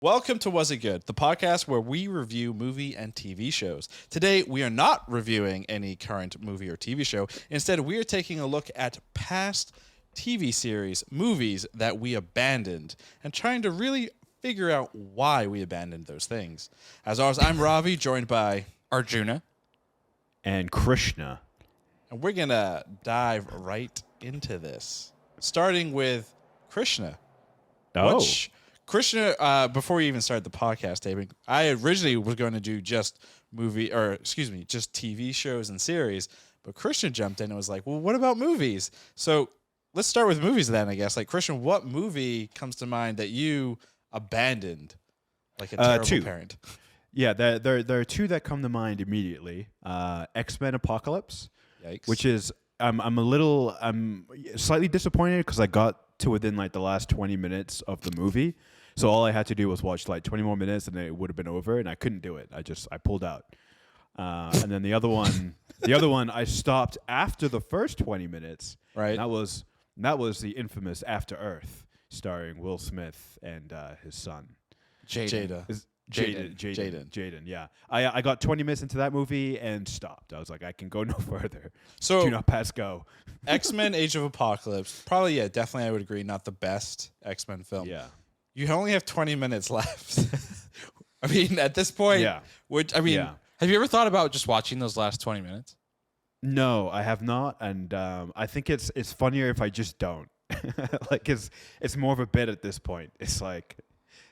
Welcome to Was It Good, the podcast where we review movie and TV shows. Today, we are not reviewing any current movie or TV show. Instead, we are taking a look at past TV series, movies that we abandoned, and trying to really figure out why we abandoned those things. As always, I'm Ravi, joined by Arjuna. And Krishna. And we're going to dive right into this, starting with Krishna. Oh. Krishna, before we even started the podcast, David, I originally was going to do just just TV shows and series, but Krishna jumped in and was like, well, what about movies? So let's start with movies then, I guess. Like, Krishna, what movie comes to mind that you abandoned like a terrible parent? Yeah, there are two that come to mind immediately. X-Men Apocalypse. Yikes. Which is, I'm slightly disappointed because I got to within like the last 20 minutes of the movie. So all I had to do was watch like 20 more minutes and it would have been over, and I couldn't do it. I pulled out. And then the other one, I stopped after the first 20 minutes. Right. And that was the infamous After Earth, starring Will Smith and his son. Jaden. Jaden. Yeah. I got 20 minutes into that movie and stopped. I was like, I can go no further. So do not pass go. X-Men Age of Apocalypse, probably, yeah, definitely I would agree, not the best X-Men film. Yeah. You only have 20 minutes left. I mean, at this point, Yeah. Have you ever thought about just watching those last 20 minutes? No, I have not, and I think it's funnier if I just don't. Like it's more of a bit at this point. It's like,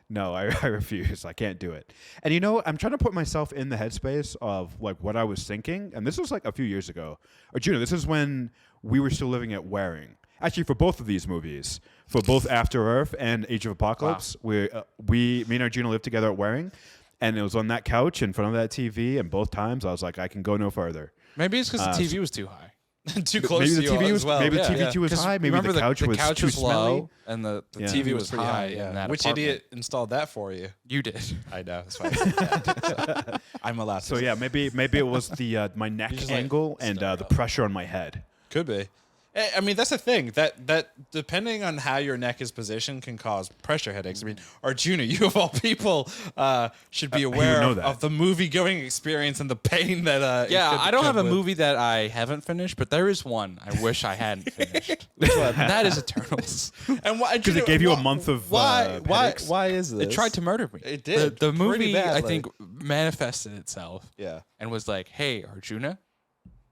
no, I refuse. I can't do it. And I'm trying to put myself in the headspace of like what I was thinking, and this was like a few years ago. Arjuna, this is when we were still living at Waring. Actually, for both of these movies, for both After Earth and Age of Apocalypse, me and Arjuna lived together at Waring, and it was on that couch in front of that TV, and both times I was like, I can go no further. Maybe it's because the TV was too high. Too close to you as well. Maybe the TV too was high. Maybe remember the couch was too low smelly. and the Yeah. TV was pretty high. yeah. In that Which apartment. idiot installed that for you? You did. I know. That's why I'm allowed to. So yeah, maybe it was the my neck just, like, angle and the pressure on my head. Could be. I mean, that's the thing. That depending on how your neck is positioned can cause pressure headaches. I mean, Arjuna, you of all people should be aware of the movie-going experience and the pain that I don't have a movie that I haven't finished, but there is one I wish I hadn't finished. And that is Eternals. And Because it gave you a month of why headaches. is this? It tried to murder me. It did. The Pretty movie, I badly. think, manifested itself. Yeah. And was like, hey, Arjuna,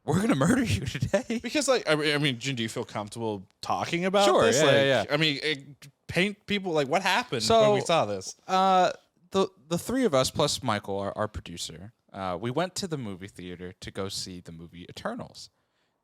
we're going to murder you today. Because, like, I mean, Jun, do you feel comfortable talking about Sure, this? yeah. I mean, paint people, like, what happened So, when we saw this? The three of us, plus Michael, our producer, we went to the movie theater to go see the movie Eternals.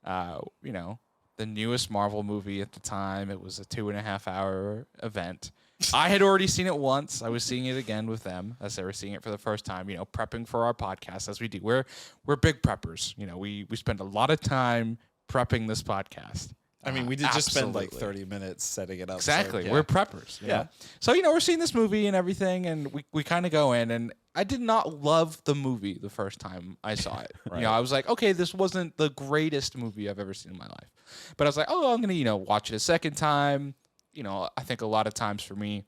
The newest Marvel movie at the time. It was a 2.5-hour event. I had already seen it once. I was seeing it again with them as they were seeing it for the first time, prepping for our podcast as we do. We're big preppers. We spend a lot of time prepping this podcast. I mean, we did just spend like absolutely. 30 minutes setting it up. Exactly. So, yeah. We're preppers. Yeah. So, we're seeing this movie and everything, and we kind of go in, and I did not love the movie the first time I saw it. Right. I was like, okay, this wasn't the greatest movie I've ever seen in my life. But I was like, I'm going to, watch it a second time. I think a lot of times for me,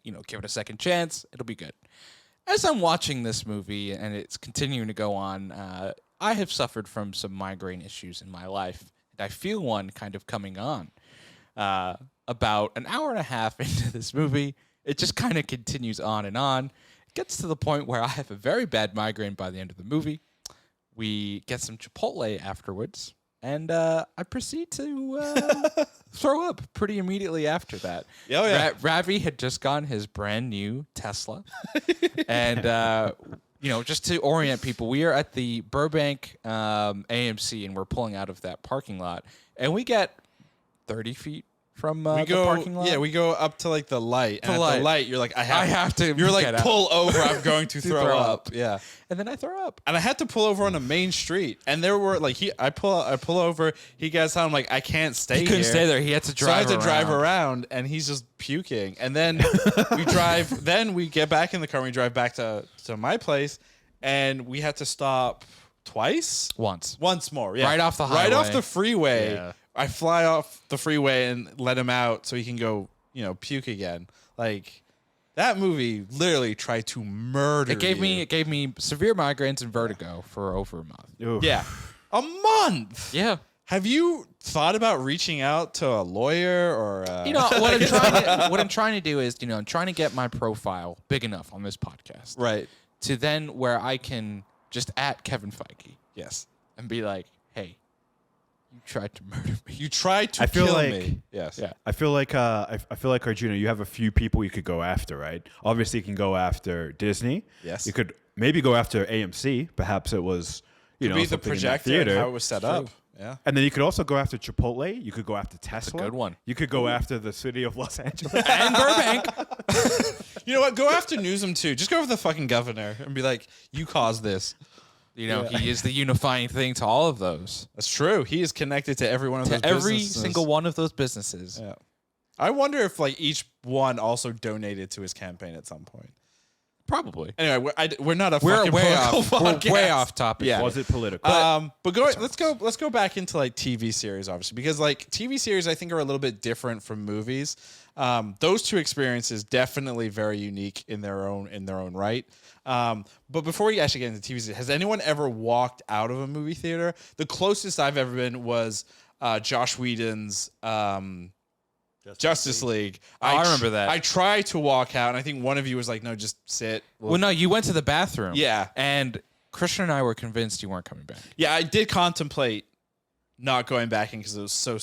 give it a second chance. It'll be good. As I'm watching this movie and it's continuing to go on, I have suffered from some migraine issues in my life. And I feel one kind of coming on. About an hour and a half into this movie, it just kind of continues on and on. It gets to the point where I have a very bad migraine by the end of the movie. We get some Chipotle afterwards. And I proceed to throw up pretty immediately after that. Oh, yeah. Ravi had just gotten his brand new Tesla. And, just to orient people, we are at the Burbank AMC, and we're pulling out of that parking lot. And we get 30 feet from the parking lot. Yeah, we go up to like the light. And at the light, you're like, I have to. You're like, get out. pull over. I'm going to throw up. Yeah. And then I throw up. And I had to pull over on a main street. And there were like, I pull over. He gets out. I'm like, I can't stay here. He couldn't stay there. He had to drive So I had to drive around, and he's just puking. And then we drive. Then we get back in the car. And we drive back to my place, and we had to stop twice. Once more. Yeah. Right off the highway. Right off the freeway. Yeah. I fly off the freeway and let him out so he can go, puke again. Like, That movie literally tried to murder It gave you. me severe migraines and vertigo for over a month. Oof. Yeah. A month. Yeah. Have you thought about reaching out to a lawyer or You know what I'm trying to do is, I'm trying to get my profile big enough on this podcast right. to then where I can just at Kevin Feige Yes. and be like, "Hey, you tried to murder me." You tried to I feel kill like- me. Yes. Yeah. I feel like Arjuna, you have a few people you could go after, right? Obviously, you can go after Disney. Yes. You could maybe go after AMC. Perhaps it was Could be the something in that projector and theater. how it was set up. Yeah. And then you could also go after Chipotle. You could go after Tesla. good one. You could go after the city of Los Angeles. And Burbank. You know what? Go after Newsom too. Just go after the fucking governor and be like, "You caused this." He is the unifying thing to all of those. That's true. He is connected to every one of those To every businesses. single one of those businesses. Yeah. I wonder if like each one also donated to his campaign at some point. Probably. Anyway, we're not a We're fucking way political off. We're podcast. way off topic. Yeah. Was it political? But let's go back into like TV series, obviously, because like TV series I think are a little bit different from movies. Those two experiences definitely very unique in their own right. But before we actually get into TV series, has anyone ever walked out of a movie theater? The closest I've ever been was Josh Whedon's Justice League. I remember that. I tried to walk out, and I think one of you was like, "No, just sit." Well, no, you went to the bathroom. Yeah. And Christian and I were convinced you weren't coming back. Yeah, I did contemplate not going back in because it was so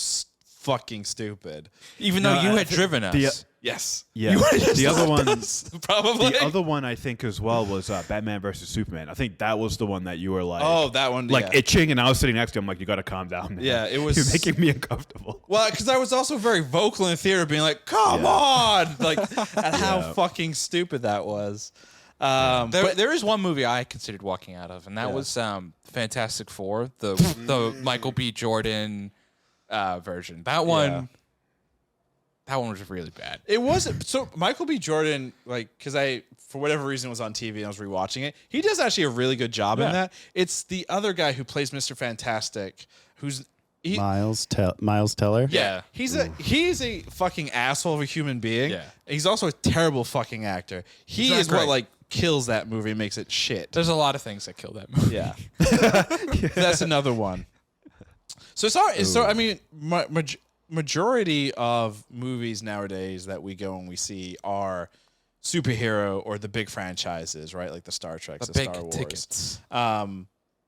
fucking stupid. Even No, though you I had think driven us. Yes. Yeah. You would've just The other left one- us, probably. The other one I think as well was Batman versus Superman. I think that was the one that you were like, Oh, that one. like yeah. itching, and I was sitting next to him like, you got to calm down, man. Yeah, it was- You're making me uncomfortable. Well, because I was also very vocal in the theater, being like, "Come Yeah. on!" Like, at how Yeah. fucking stupid that was. There is one movie I considered walking out of, and that Yeah. was Fantastic Four, the Michael B. Jordan version. That one was really bad. It wasn't. So Michael B. Jordan, like, because for whatever reason, was on TV and I was rewatching it. He does actually a really good job in Yeah. that. It's the other guy who plays Mr. Fantastic, who's Miles Teller. Yeah. He's a fucking asshole of a human being. Yeah. He's also a terrible fucking actor. He not is what great. like kills that movie and makes it shit. There's a lot of things that kill that movie. Yeah. That's another one. So sorry. So I mean, majority of movies nowadays that we go and we see are superhero or the big franchises, right? Like the Star Treks, The the big Star Wars. tickets.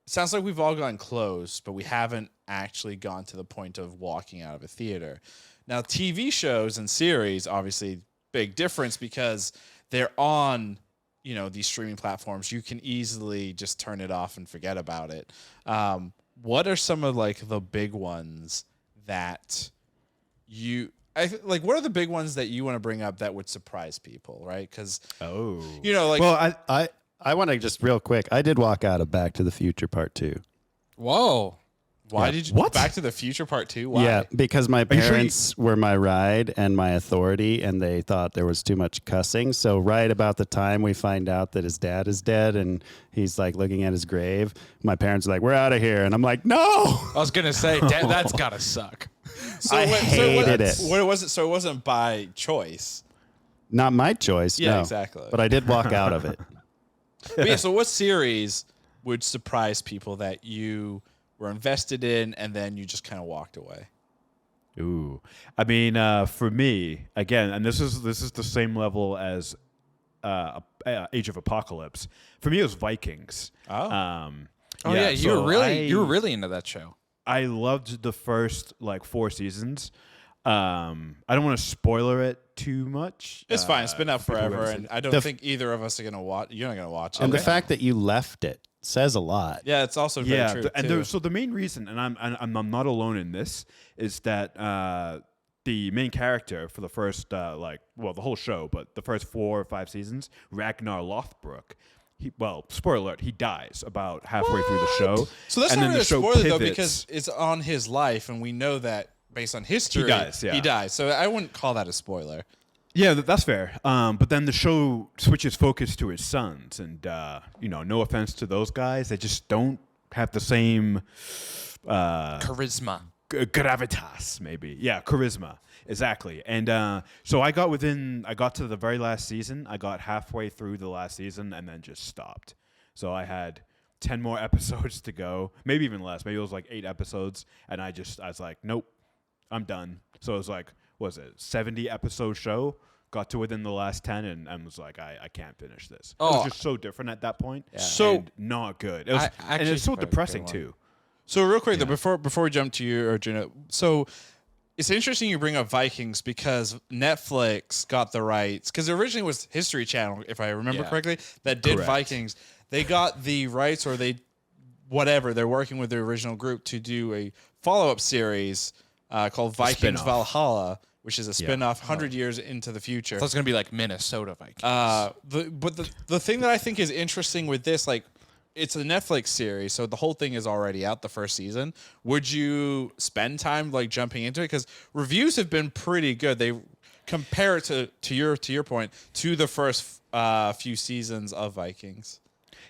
Sounds like we've all gone close, but we haven't actually gone to the point of walking out of a theater. Now, TV shows and series, obviously, big difference because they're on, these streaming platforms. You can easily just turn it off and forget about it. What are some of like the big ones that what are the big ones that you want to bring up that would surprise people, right? Because Well, I want to just real quick. I did walk out of Back to the Future Part 2. Whoa. why Yeah. did you What? Back to the Future Part 2? Why? Yeah, because my you sure you- parents were my ride and my authority, and they thought there was too much cussing. So right about the time we find out that his dad is dead and he's like looking at his grave, my parents are like, "We're out of here," and I'm like, "No." I was going to say, that's got to suck. I hated it. What was it? So it wasn't by choice. Not my choice. Yeah, no. exactly. But I did walk out of it. But yeah, so what series would surprise people that you were invested in and then you just kind of walked away? Ooh, I mean, for me, again, and this is the same level as Age of Apocalypse. For me, it was Vikings. Oh. Oh yeah, you so were really into that show. I loved the first 4 seasons. I don't want to spoiler it too much. It's fine. It's been out for people who forever, haven't and I don't think either of us are gonna watch. You're not gonna watch it. And the fact that you left it says a lot. yeah, it's also very yeah, true. and too. so the main reason, and I'm not alone in this, is that the main character for the first the whole show, but the first 4 or 5 seasons, Ragnar Lothbrok. Spoiler alert, he dies about halfway through the show. So that's and not then really a the show spoiler though, pivots. because it's on his life, and we know that based on history, dies, yeah. He dies. So I wouldn't call that a spoiler. Yeah, that's fair. But then the show switches focus to his sons, and no offense to those guys, they just don't have the same Charisma. gravitas, maybe. Yeah, charisma. Exactly. And so I got to the very last season. I got halfway through the last season and then just stopped. So I had 10 more episodes to go, maybe even less. Maybe it was like 8 episodes. And I was like, nope, I'm done. So it was like, what was it, 70 episode show? Got to within the last 10 and was like, I can't finish this. It was just so different at that point. Yeah. So- and not good. It was, and actually it's so prefer the depressing good one. too. So real quick though, before we jump to you, Arjuna, so it's interesting you bring up Vikings because Netflix got the rights because originally it was History Channel, if I remember correctly, that did Correct. Vikings. They got the rights, or they're working with the original group to do a follow-up series called Vikings spin-off. Valhalla, which is a spin-off 100 years into the future. So it's gonna be like Minnesota Vikings. But the thing that I think is interesting with this, like, it's a Netflix series, so the whole thing is already out, the first season. Would you spend time like jumping into it? Because reviews have been pretty good. They compare it to your point to the first few seasons of Vikings.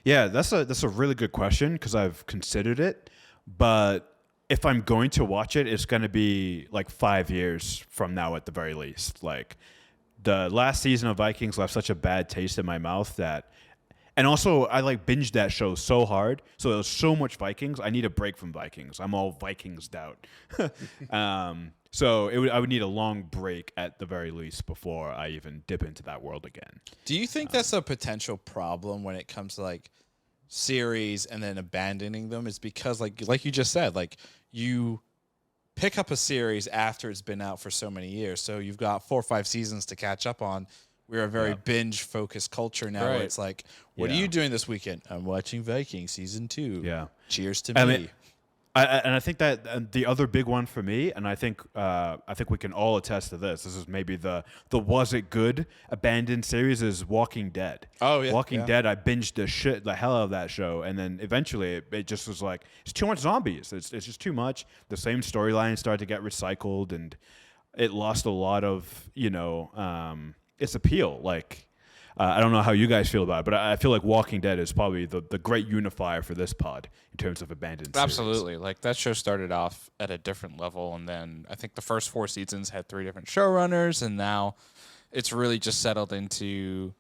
Yeah, that's a really good question because I've considered it, but if I'm going to watch it, it's going to be like 5 years from now at the very least. Like the last season of Vikings left such a bad taste in my mouth that, and also I like binged that show so hard, so there was so much Vikings. I need a break from Vikings. I'm all Vikingsed out. So I would need a long break at the very least before I even dip into that world again. Do you think that's a potential problem when it comes to like series and then abandoning them? Is because like you just said, like you pick up a series after it's been out for so many years, so you've got 4 or 5 seasons to catch up on. We're a very binge focused culture now, where Right. it's like, what are you doing this weekend? I'm watching Vikings season 2. Yeah. Cheers to I me. mean, I think that the other big one for me, and I think we can all attest to this. This is maybe the was it good abandoned series is Walking Dead. Oh, yeah, Walking yeah. Dead. I binged the hell out of that show, and then eventually it just was like it's too much zombies. It's just too much. The same storyline started to get recycled, and it lost a lot of its appeal. Like. I don't know how you guys feel about it, but I feel like Walking Dead is probably the great unifier for this pod in terms of abandoned series. Absolutely. Like that show started off at a different level, and then I think the first 4 seasons had 3 different showrunners, and now it's really just settled into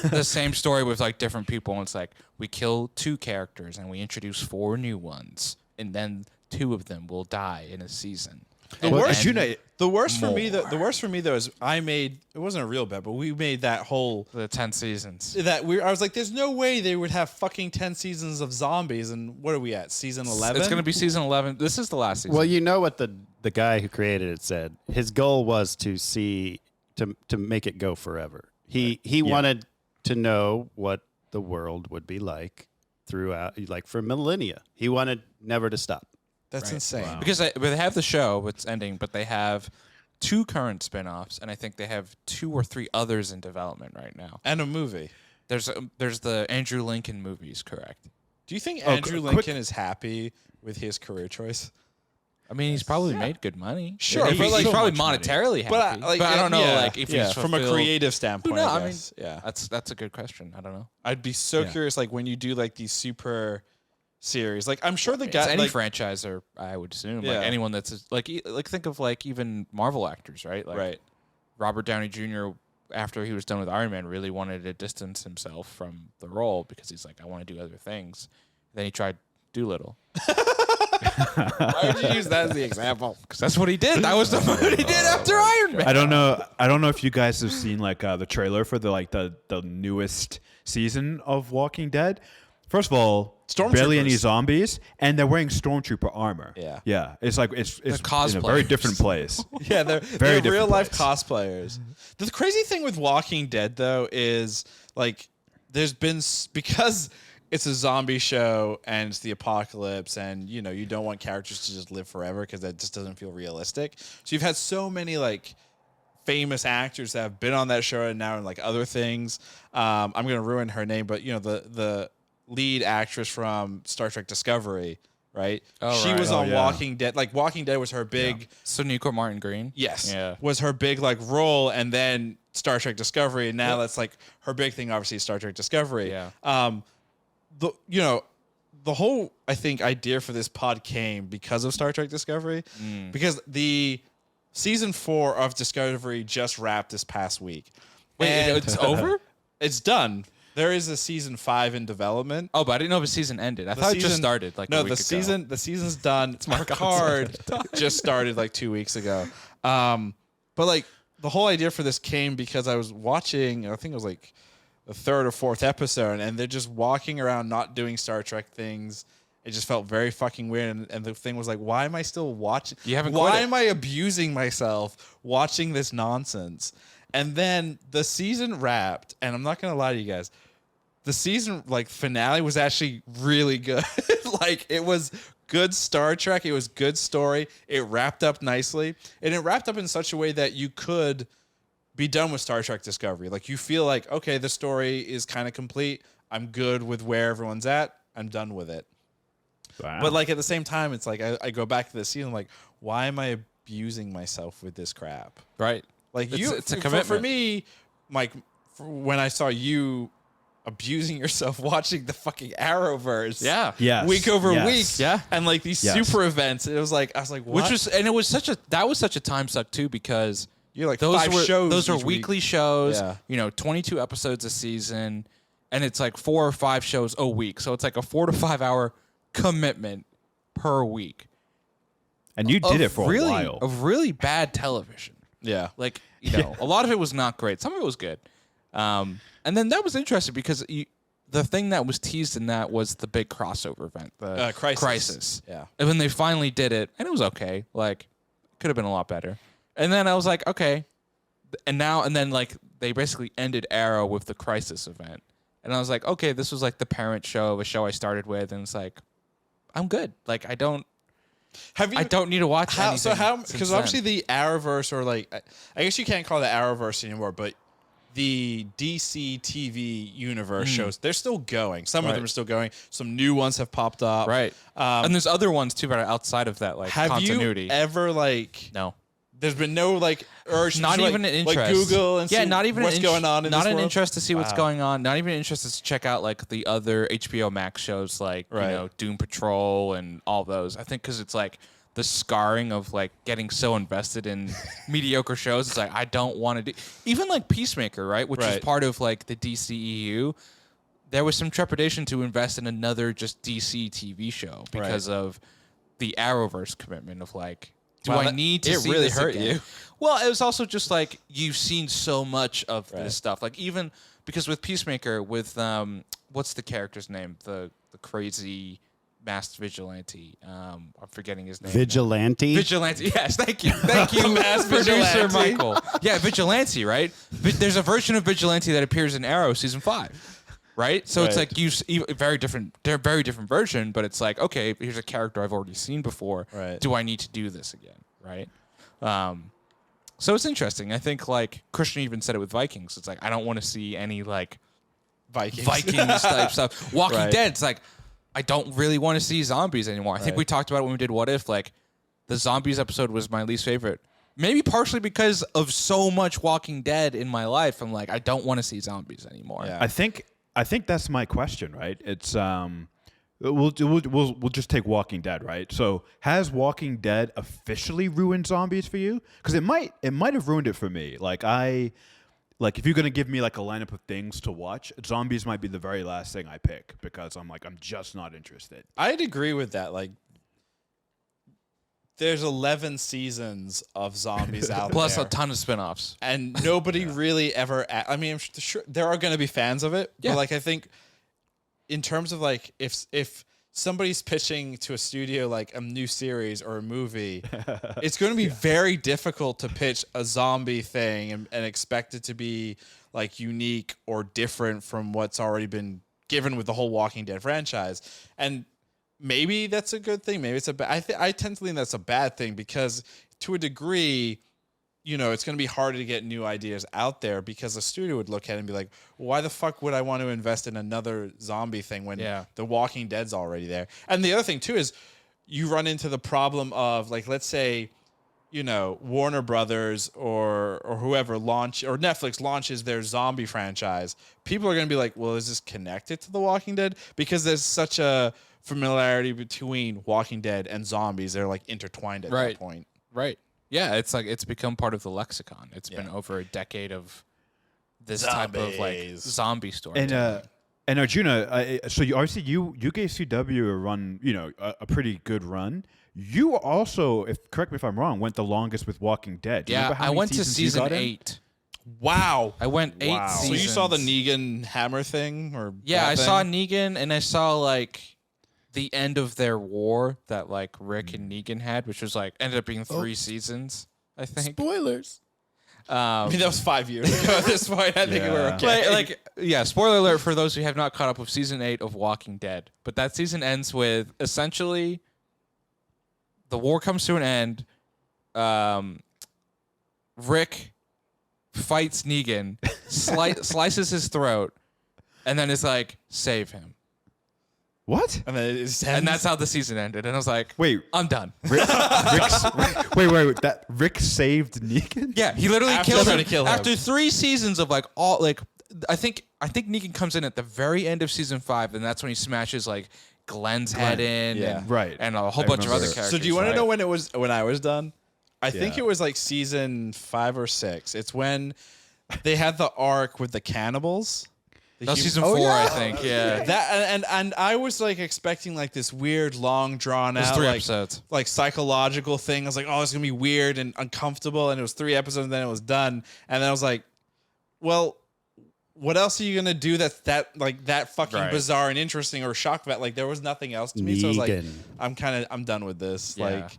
the same story with like different people. And it's like we kill 2 characters and we introduce 4 new ones, and then 2 of them will die in a season. The Well, worst, Arjuna, the worst for me, the worst for me though is it wasn't a real bet, but we made that whole The 10 seasons. I was like, there's no way they would have fucking 10 seasons of zombies, and what are we at, season 11? It's going to be season 11. This is the last season. Well, you know what the guy who created it said. His goal was to make it go forever. He wanted to know what the world would be like throughout, like for millennia. He wanted never to stop. That's insane. Wow. Because they have the show, it's ending, but they have 2 current spin-offs, and I think they have 2 or 3 others in development right now. And a movie. There's the Andrew Lincoln movies, correct? Do you think Oh, Andrew quick- Lincoln is happy with his career choice? I mean, he's probably made good money. Sure, He's, but, like, he's probably so much monetarily happy. But I don't know, yeah, like if he's from a fulfilled- creative standpoint. Who knows? I I mean, guess. Yeah, That's a good question. I don't know. I'd be so Yeah. curious, like when you do like these super series. Like I'm sure the It's guy, any like, franchise, or I would assume, Yeah. like anyone that's like think of like even Marvel actors, right? Like right? Robert Downey Jr. after he was done with Iron Man really wanted to distance himself from the role because he's like, I want to do other things. Then he tried Doolittle. Why would you use that as the example? Because that's what he did. That was the movie he did after Iron Man. I don't know if you guys have seen like the trailer for the newest season of Walking Dead. First of all, barely any Stormtroopers. zombies, and they're wearing stormtrooper armor. Yeah. yeah. It's like it's in a very cosplayers. different place. Yeah, they're Very real different life place. cosplayers. The crazy thing with Walking Dead though is like there's been because it's a zombie show and it's the apocalypse, and you know you don't want characters to just live forever because that just doesn't feel realistic. So you've had so many like famous actors that have been on that show and now in like other things. I'm gonna ruin her name, but you know the lead actress from Star Trek Discovery, right? Oh, she right. was Oh, on yeah. Walking Dead. Like Walking Dead was her big. Sonequa Martin Green. Yes. Yeah. Was her big like role, and then Star Trek Discovery, and now that's like her big thing. Obviously, is Star Trek Discovery. Yeah. the whole, I think, idea for this pod came because of Star Trek Discovery, because the season 4 of Discovery just wrapped this past week. Wait, And it's over? It's done. There is a season 5 in development. Oh, but I didn't know if the season ended. I thought it just started like a week ago. The season's done. Picard just started like 2 weeks ago. But like the whole idea for this came because I was watching, I think it was like the 3rd or 4th episode, and they're just walking around not doing Star Trek things. It just felt very fucking weird, and the thing was like, why am I still watching? Why am I abusing myself watching this nonsense? And then the season wrapped, and I'm not gonna lie to you guys, the season like finale was actually really good. Like it was good Star Trek. It was good story. It wrapped up nicely, and it wrapped up in such a way that you could be done with Star Trek Discovery. Like you feel like, okay, the story is kind of complete. I'm good with where everyone's at. I'm done with it. Wow. But like at the same time, it's like I go back to this season, like, why am I abusing myself with this crap? Right. Like It's a commitment. For me, Mike, when I saw you abusing yourself watching the fucking Arrowverse, Yes. week over Yes. week, Yeah. and like these Yes. super events, I was like, what? It was such a time suck too, because You're like those 5 were shows. those are each week. weekly shows. Yeah. 22 episodes a season, and it's like 4 or 5 shows a week. So it's like a 4 to 5 hour commitment per week. And you did it for really, a while. Of really bad television. Yeah. Like, a lot of it was not great. Some of it was good. And then that was interesting because the thing that was teased in that was the big crossover event, the Crisis. Yeah. And when they finally did it, and it was okay. Like, could have been a lot better. And then I was like, okay. And then like they basically ended Arrow with the Crisis event. And I was like, okay, this was like the parent show of a show I started with, and it's like, I'm good. Like I don't need to watch anything. Because obviously the Arrowverse, or like, I guess you can't call it the Arrowverse anymore, but the DC TV universe shows, they're still going. Some of them are still going. Some new ones have popped up. Right. And there's other ones too that are outside of that, like Have continuity. you ever like? No. There's been no like urge. Not to, even like, an interest. Like Google and see not even what's going on in not this an world? interest to see what's going on. Not even an interest to check out like the other HBO Max shows, like Right. Doom Patrol and all those. I think because it's like the scarring of like getting so invested in mediocre shows. It's like I don't want to do even like Peacemaker, right? Which is Right. part of like the DCEU. There was some trepidation to invest in another just DC TV show because of the Arrowverse commitment of like, do Wow, I need to it see really this hurt again? you. Well, it was also just like you've seen so much of this stuff. Like even because with Peacemaker, with what's the character's name? The crazy masked vigilante. I'm forgetting his name. Vigilante. Vigilante. Yes, thank you. Thank you, Masked producer Vigilante. Michael. Yeah, Vigilante, right? There's a version of Vigilante that appears in Arrow season 5. Right? So it's Right. like they're a very different version, but it's like, okay, here's a character I've already seen before. Right. Do I need to do this again? Right? So it's interesting. I think like Christian even said it with Vikings. It's like I don't want to see any like Vikings. type stuff. Walking Right. Dead, it's like I don't really want to see zombies anymore. I think we talked about it when we did What If, like the zombies episode was my least favorite. Maybe partially because of so much Walking Dead in my life. I'm like, I don't want to see zombies anymore. Yeah. I think that's my question, right? It's we'll just take Walking Dead, right? So has Walking Dead officially ruined zombies for you? Because it might have ruined it for me. Like if you're gonna give me like a lineup of things to watch, zombies might be the very last thing I pick because I'm just not interested. I'd agree with that. Like, there's 11 seasons of zombies out Plus there. a ton of spinoffs. And nobody really ever. I mean, I'm sure there are going to be fans of it, Yeah. but like I think, in terms of like if somebody's pitching to a studio like a new series or a movie, it's going to be very difficult to pitch a zombie thing and expect it to be like unique or different from what's already been given with the whole Walking Dead franchise. And maybe that's a good thing. Maybe it's a bad. I tend to think that's a bad thing because to a degree, it's going to be harder to get new ideas out there because a studio would look at it and be like, why the fuck would I want to invest in another zombie thing when The Walking Dead's already there? And the other thing too is you run into the problem of like, let's say, Warner Brothers or whoever or Netflix launches their zombie franchise. People are going to be like, well, is this connected to The Walking Dead? Because there's such a familiarity between Walking Dead and zombies. They're like intertwined at that point. Right. Yeah, it's like it's become part of the lexicon. It's been over a decade of this type of like zombie story. And Arjuna, so you obviously you gave CW a run, a pretty good run. You also, correct me if I'm wrong, went the longest with Walking Dead. Do you remember how I many went to seasons you season got in? 8. Wow. I went 8 seasons. So you saw the Negan hammer thing, or I that saw thing? Negan, and I saw like the end of their war that like Rick and Negan had, which was like ended up being 3 seasons, I think. Spoilers. I mean, that was 5 years ago at this point. I think we were okay. Spoiler alert for those who have not caught up with season 8 of Walking Dead. But that season ends with essentially the war comes to an end. Rick fights Negan, slices his throat, and then is like, save him. What? And then it And that's how the season ended. And I was like, Wait, I'm done. wait. That Rick saved Negan? Yeah, he literally After killed trying him. to kill him. After 3 seasons of like all like, I think Negan comes in at the very end of season 5, and that's when he smashes like Glenn's head in, yeah. and, Right. and a whole I bunch of other remember. characters. So do you want to right? know when I was done? I think Yeah. it was like season 5 or 6. It's when they had the arc with the cannibals. That was season 4, I think. Yeah, That and I was like expecting like this weird, long, drawn it was out 3 like episodes. like psychological thing. I was like, oh, it's gonna be weird and uncomfortable. And it was 3 episodes, and then it was done. And then I was like, well, what else are you gonna do that's that fucking Right. bizarre and interesting or shock that like there was nothing else to me. So I was like, Negan. I'm done with this. Yeah. Like,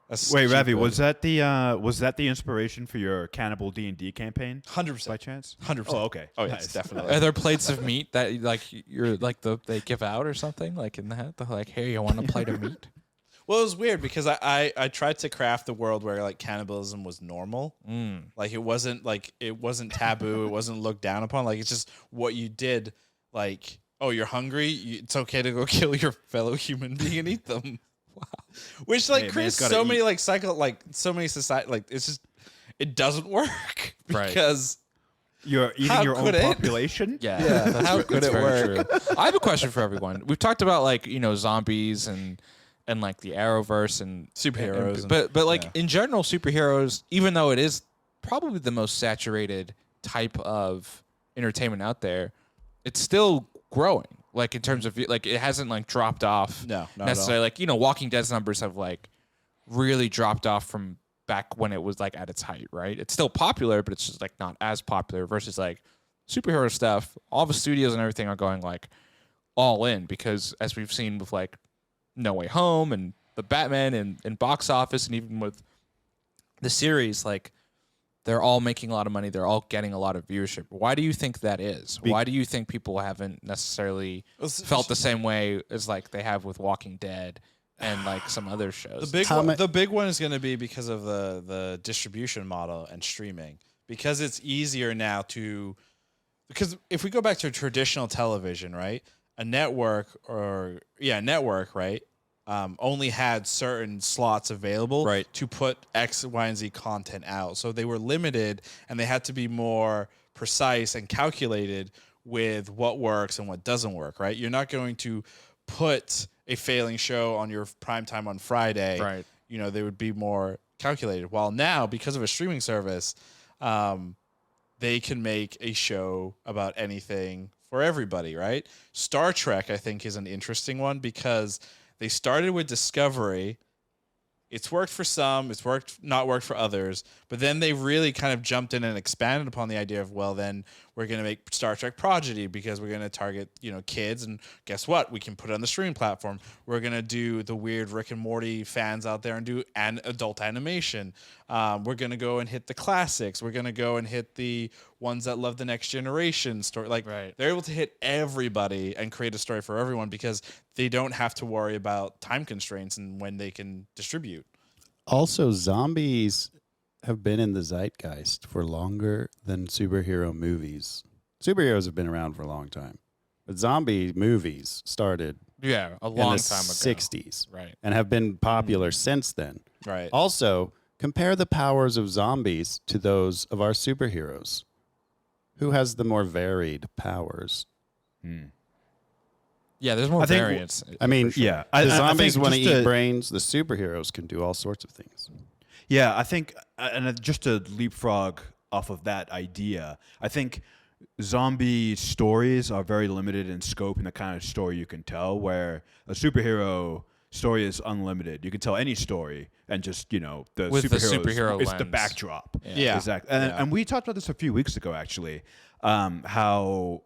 that's Wait, Ravi, stupid. was that the inspiration for your cannibal D&D campaign 100%. by chance? 100%. Oh, okay. Oh, yeah, Nice. definitely. Are there plates of meat that like you're like they give out or something like in that? They're like, hey, you want a plate of meat? Well, it was weird because I tried to craft a world where like cannibalism was normal. Like it wasn't taboo. It wasn't looked down upon. Like it's just what you did. Like, oh, you're hungry. It's okay to go kill your fellow human being and eat them. Wow. Which like Hey, man, creates it's so gotta many eat. so many society like it's just it doesn't work Right. because You're eating How your own could it? population? Yeah, how could that's it very work? true. I have a question for everyone. We've talked about like zombies and like the Arrowverse and Superheroes but like yeah. in general, superheroes, even though it is probably the most saturated type of entertainment out there, it's still growing. Like in terms of like it hasn't like dropped off. No, not necessarily. Like Walking Dead's numbers have like really dropped off from back when it was like at its height. Right? It's still popular, but it's just like not as popular versus like superhero stuff. All the studios and everything are going like all in because as we've seen with like No Way Home and the Batman and box office and even with the series, like they're all making a lot of money. They're all getting a lot of viewership. Why do you think that is? Why do you think people haven't necessarily felt the same way as like they have with Walking Dead and like some other shows? The big one is going to be because of the distribution model and streaming. Because it's easier now because if we go back to traditional television, right? A network right? Only had certain slots available to put X, Y, and Z content out. So they were limited and they had to be more precise and calculated with what works and what doesn't work, right? You're not going to put a failing show on your primetime on Friday. Right. They would be more calculated. While now, because of a streaming service, they can make a show about anything for everybody, right? Star Trek, I think, is an interesting one because they started with Discovery. It's worked for some, it's not worked for others, but then they really kind of jumped in and expanded upon the idea of, well, then we're going to make Star Trek Prodigy because we're going to target, kids, and guess what? We can put it on the streaming platform. We're going to do the weird Rick and Morty fans out there and do an adult animation. We're going to go and hit the classics. We're going to go and hit the ones that love the next generation story. Like they're able to hit everybody and create a story for everyone because they don't have to worry about time constraints and when they can distribute. Also, zombies have been in the zeitgeist for longer than superhero movies. Superheroes have been around for a long time, but zombie movies started a long in the time ago. 60s, Right. and have been popular since then. Right. Also, compare the powers of zombies to those of our superheroes. Who has the more varied powers? Yeah, there's more I think- variance. I mean, Yeah, the zombies think want to just eat brains. The superheroes can do all sorts of things. Yeah, I think, and just to leapfrog off of that idea, I think zombie stories are very limited in scope and the kind of story you can tell, where a superhero story is unlimited. You can tell any story and just, the With the superhero superhero is the lens. backdrop. Yeah. Exactly. And we talked about this a few weeks ago, actually, how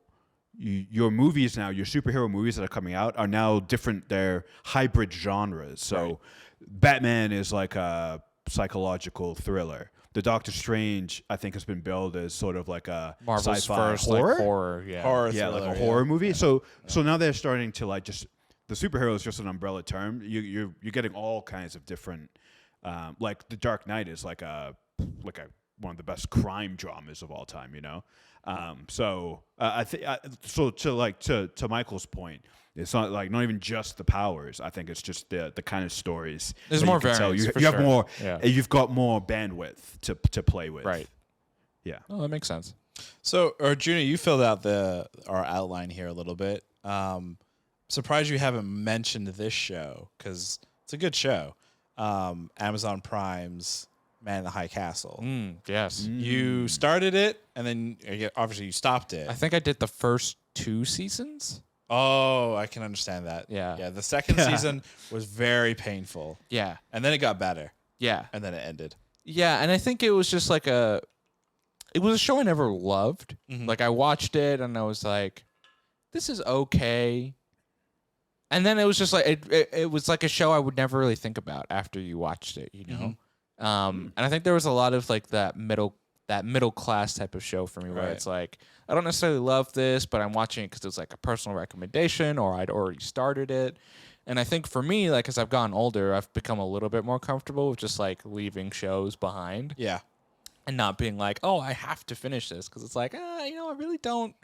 your movies now, your superhero movies that are coming out are now different. They're hybrid genres. So Batman is like a psychological thriller. The Doctor Strange, I think, has been billed as sort of like a Marvel's sci-fi first horror. like horror, yeah. Horror Yeah, like thriller, a horror movie. So now they're starting to like just the superhero is just an umbrella term. You're getting all kinds of different, like The Dark Knight is like a one of the best crime dramas of all time. I think so to Michael's point, it's not like not even just the powers. I think it's just the kind of stories. There's that more you can tell. variance, You, for you have sure. more. Yeah. You've got more bandwidth to play with. Right. Yeah. Oh, that makes sense. So, Junior, you filled out our outline here a little bit. Surprised you haven't mentioned this show because it's a good show. Amazon Prime's Man in the High Castle. Yes. You started it, and then obviously you stopped it. I think I did the first 2 seasons. Oh, I can understand that. Yeah. Yeah. The second season was very painful, Yeah. and then it got better, Yeah. and then it ended. Yeah, and I think it was just like it was a show I never loved. Like I watched it and I was like, this is okay. And then it was just like it was like a show I would never really think about after you watched it, And I think there was a lot of like that middle class type of show for me where Right. it's like I don't necessarily love this, but I'm watching it because it's like a personal recommendation or I'd already started it. And I think for me, like as I've gotten older, I've become a little bit more comfortable with just like leaving shows behind Yeah. and not being like, oh, I have to finish this because it's like, I really don't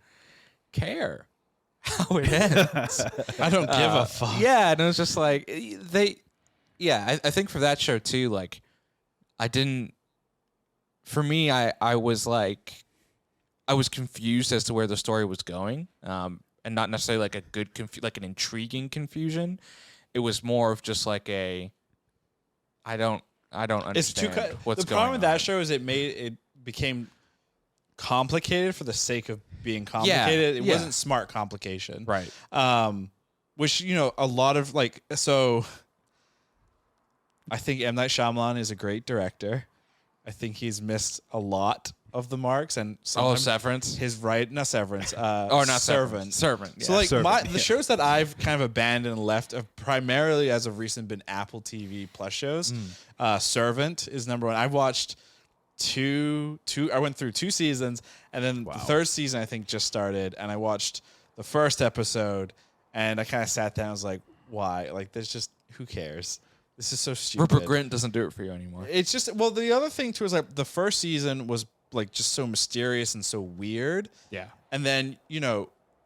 care how it ends. I don't give a fuck. Yeah, and it was just like I think for that show too, like for me, I was like, I was confused as to where the story was going, and not necessarily like a good, like an intriguing confusion. It was more of just like I don't It's too. understand what's The going problem with that on. show is it became complicated for the sake of being complicated. It yeah. wasn't smart complication, Right. Which a lot of like so. I think M. Night Shyamalan is a great director. I think he's missed a lot of the marks, and sometimes Severance. his not Severance. Or not Servant. Servant. So like Servant, the shows that I've kind of abandoned and left have primarily as of recent been Apple TV Plus shows. Servant is number 1. I've watched two. I went through 2 seasons, and then the 3rd season I think just started, and I watched the first episode, and I kind of sat down. and was like, why? Like, there's just who cares? This is so stupid. Rupert Grint doesn't do it for you anymore. It's just the other thing too is like the first season was like just so mysterious and so weird. Yeah. And then,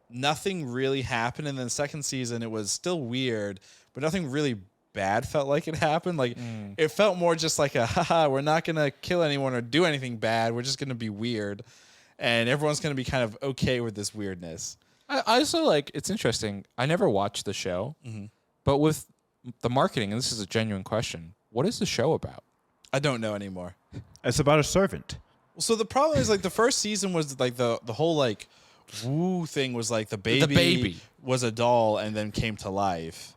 nothing really happened. And then the second season, it was still weird, but nothing really bad felt like it happened. Like, it felt more just like we're not going to kill anyone or do anything bad. We're just going to be weird. And everyone's going to be kind of okay with this weirdness. I also it's interesting. I never watched the show, but with the marketing, and this is a genuine question, what is the show about? I don't know anymore. It's about a servant. So the problem is like the first season was like the whole like woo thing was like the baby was a doll and then came to life.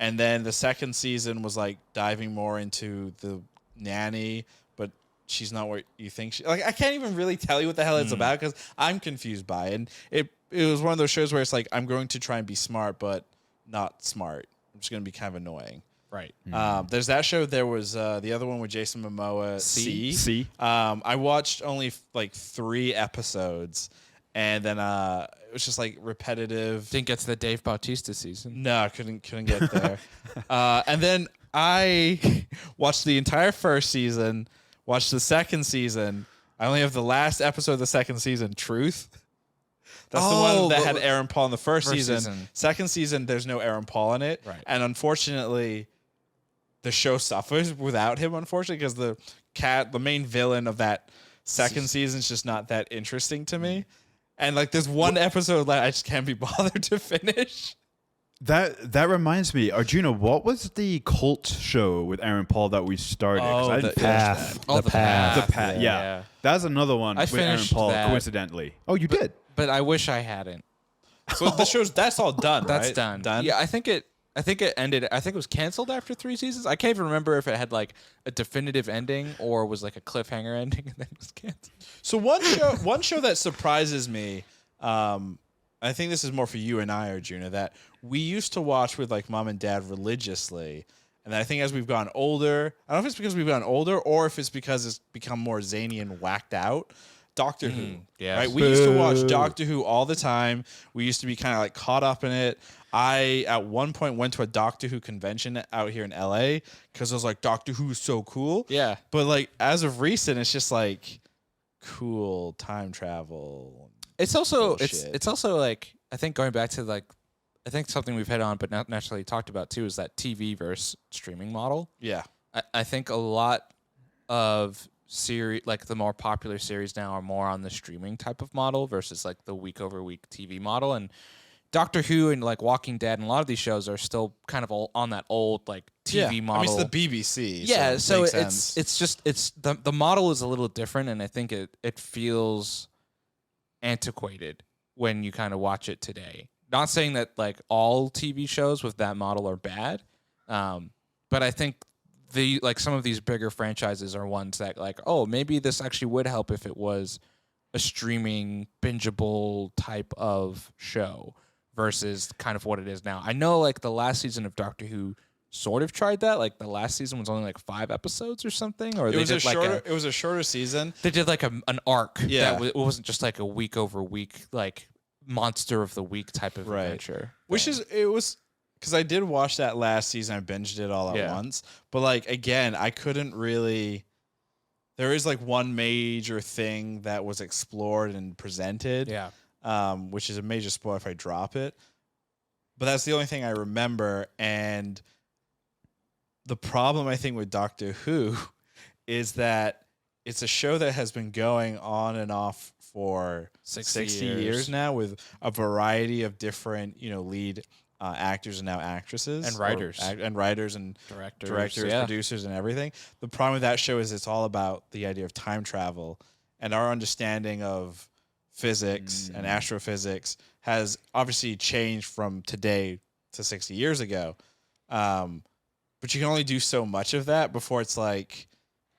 And then the second season was like diving more into the nanny, but she's not what you think she like. I can't even really tell you what the hell it's about because I'm confused by it. And it was one of those shows where it's like I'm going to try and be smart, but not smart. I'm just going to be kind of annoying. Right. There's that show. There was the other one with Jason Momoa. See? I watched only like 3 episodes, and then it was just like repetitive. Didn't get to the Dave Bautista season. No, I couldn't get there. And then I watched the entire first season. Watched the second season. I only have the last episode of the second season. Truth. That's the one that had Aaron Paul in the first season. Second season, there's no Aaron Paul in it. Right. And unfortunately, the show suffers without him, unfortunately, because the main villain of that second season is just not that interesting to me. And like there's one episode that I just can't be bothered to finish. That reminds me, Arjuna, what was the cult show with Aaron Paul that we started? 'Cause I didn't finish Path. that. Oh, The Path. The Path, yeah. That's another one I with Aaron finished Paul, that. coincidentally. Oh, you did? But I wish I hadn't. So the show's that's all done. That's right? done. Done. Yeah, I think it ended. I think it was canceled after 3 seasons. I can't even remember if it had like a definitive ending or was like a cliffhanger ending and then it was canceled. So one show that surprises me, I think this is more for you and I, Arjuna, that we used to watch with like mom and dad religiously. And I think as we've gotten older, I don't know if it's because we've gotten older or if it's because it's become more zany and whacked out. Doctor Who. yes. Right? We used to watch Doctor Who all the time. We used to be kind of like caught up in it. I, at one point, went to a Doctor Who convention out here in LA because I was like, Doctor Who is so cool. Yeah. But like, as of recent, it's just like cool time travel. It's also Bullshit. it's also like I think going back to like I think something we've hit on but not necessarily talked about too is that TV versus streaming model. Yeah. I think a lot of series like the more popular series now are more on the streaming type of model versus like the week over week TV model. And Doctor Who and like Walking Dead and a lot of these shows are still kind of all on that old like TV model. I mean, it's the BBC. Yeah, so makes sense. it's just the model is a little different, and I think it feels antiquated when you kind of watch it today. Not saying that like all TV shows with that model are bad, but I think the like some of these bigger franchises are ones that like, oh, maybe this actually would help if it was a streaming bingeable type of show versus kind of what it is now. I know like the last season of Doctor Who sort of tried that. Like the last season was only like 5 episodes or something, or it they was did a like shorter. It was a shorter season. they did like an arc. Yeah. It wasn't just like a week over week like monster of the week type of Right. adventure. Which is it was because I did watch that last season. I binged it all at Yeah. once, but like again, I couldn't really. There is like one major thing that was explored and presented, Yeah. which is a major spoiler if I drop it. But that's the only thing I remember. And the problem I think with Doctor Who is that it's a show that has been going on and off for 60 years now with a variety of different, lead actors and now actresses And writers. and writers and Directors, yeah. producers and everything. The problem with that show is it's all about the idea of time travel, and our understanding of physics and astrophysics has obviously changed from today to 60 years ago. But you can only do so much of that before it's like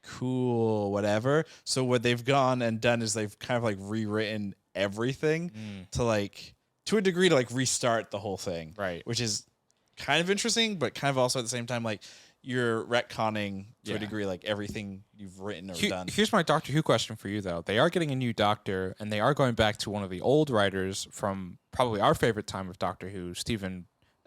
cool, whatever. So what they've gone and done is they've kind of like rewritten everything to a degree to like restart the whole thing. Right. Which is kind of interesting, but kind of also at the same time, like you're retconning to a degree, like everything you've written or done. Here's my Doctor Who question for you, though. They are getting a new Doctor, and they are going back to one of the old writers from probably our favorite time of Doctor Who,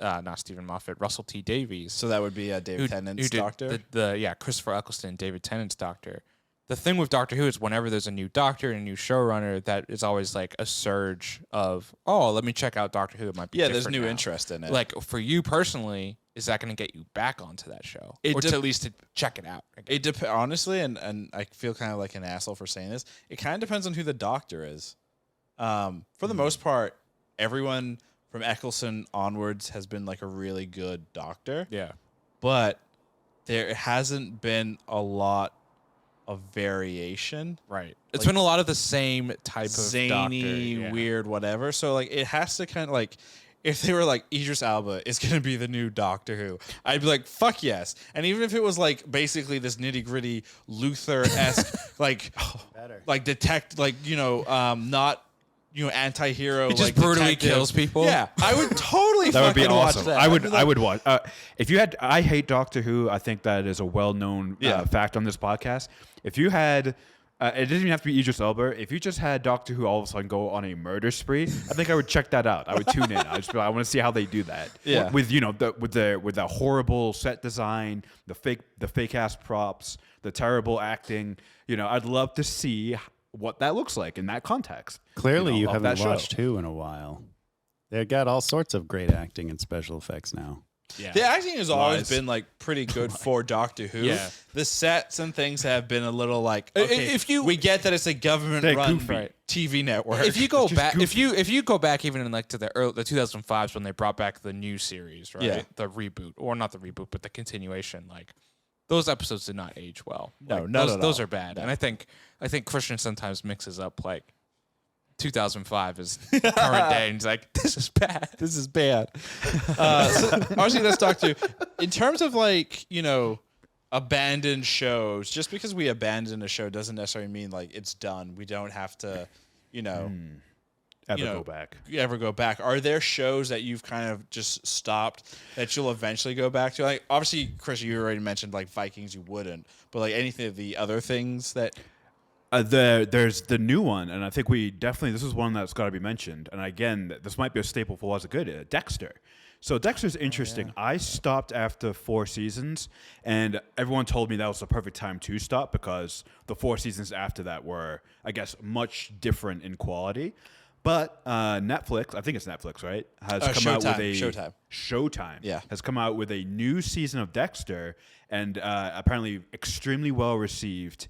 not Stephen Moffat, Russell T Davies. So that would be David Tennant's did Doctor. Christopher Eccleston, David Tennant's Doctor. The thing with Doctor Who is whenever there's a new Doctor and a new showrunner, that is always like a surge of, oh, let me check out Doctor Who. It might be there's different new now. interest in it. Like for you personally, is that going to get you back onto that show, or to at least to check it out? Again? It honestly, and I feel kind of like an asshole for saying this. It kind of depends on who the Doctor is. For the most part, everyone from Eccleston onwards has been like a really good Doctor. Yeah. But there hasn't been a lot of variation. Right. It's been a lot of the same type of Zany, Doctor, yeah. weird, whatever. So like it has to kind of like, if they were like Idris Elba is gonna be the new Doctor Who, I'd be like, fuck yes. And even if it was like basically this nitty gritty Luther-esque like like detect like not anti-hero, It just like brutally detective. kills people. Yeah, I would totally That would be fucking watch awesome. that. I would watch. If you had, I hate Doctor Who. I think that is a well-known fact on this podcast. If you had, it doesn't even have to be Idris Elba. If you just had Doctor Who all of a sudden go on a murder spree, I think I would check that out. I would tune in. I just be like, I want to see how they do that. Yeah. With with the horrible set design, the fake ass props, the terrible acting. I'd love to see what that looks like in that context. Clearly, you of haven't that show. watched Who in a while. They've got all sorts of great acting and special effects now. Yeah. The acting has always Lies. been like pretty good for Doctor Who. Yeah. The sets and things have been a little like, okay, If you- we get that it's a government They're run goofy. TV network. If you go back, if you go back even in like to the 2005s when they brought back the new series, right? Yeah. The reboot, or not the reboot, but the continuation, like those episodes did not age well. No, Like, not at those all. are bad. And I think Christian sometimes mixes up like 2005 is current day, and he's like, this is bad. This is bad. So obviously, let's talk to in terms of like abandoned shows. Just because we abandon a show doesn't necessarily mean like it's done. We don't have to, Ever go back? ever go back. Are there shows that you've kind of just stopped that you'll eventually go back to? Like obviously, Chris, you already mentioned like Vikings. You wouldn't, but like anything of the other things that. There's the new one, and I think this is one that's got to be mentioned. And again, this might be a staple for what's good. Dexter. So Dexter's interesting. I stopped after 4 seasons, and everyone told me that was the perfect time to stop because the 4 seasons after that were, I guess, much different in quality. But Netflix, I think it's Netflix, right? Has come out with Showtime. Yeah. Has come out with a new season of Dexter, and apparently extremely well received.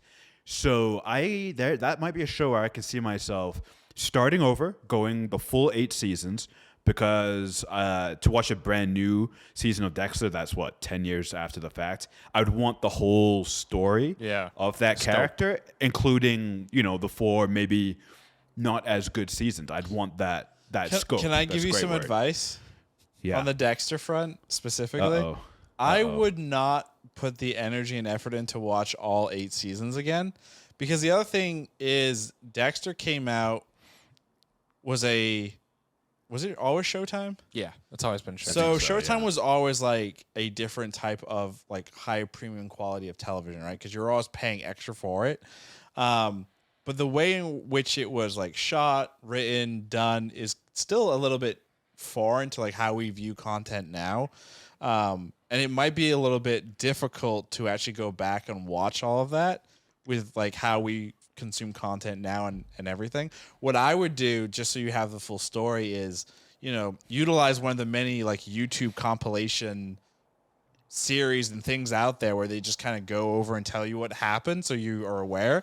So that might be a show where I can see myself starting over, going the full 8 seasons, because to watch a brand new season of Dexter, that's 10 years after the fact. I would want the whole story of that character, including the 4 maybe not as good seasons. I'd want that scope. Can I That's give you a great some word. advice Yeah. on the Dexter front specifically? Uh-oh. I would not put the energy and effort in to watch all 8 seasons again, because the other thing is Dexter came out was it always Showtime? Yeah, that's always been Showtime. So so, Showtime yeah. was always like a different type of like high premium quality of television, right? Because you're always paying extra for it. But the way in which it was like shot, written, done is still a little bit foreign to like how we view content now. And it might be a little bit difficult to actually go back and watch all of that with like how we consume content now and everything. What I would do, just so you have the full story, is, utilize one of the many like YouTube compilation series and things out there where they just kind of go over and tell you what happened so you are aware,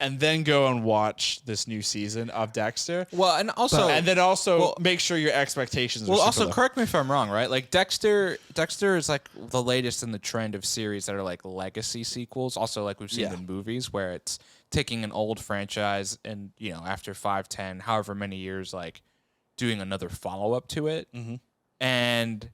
and then go and watch this new season of Dexter. Well, and also, Make sure your expectations are well, super also low. correct me if I'm wrong, right? Like Dexter is like the latest in the trend of series that are like legacy sequels. Also, like we've seen in movies where it's taking an old franchise and after 5, 10, however many years, like doing another follow up to it. Mm-hmm. And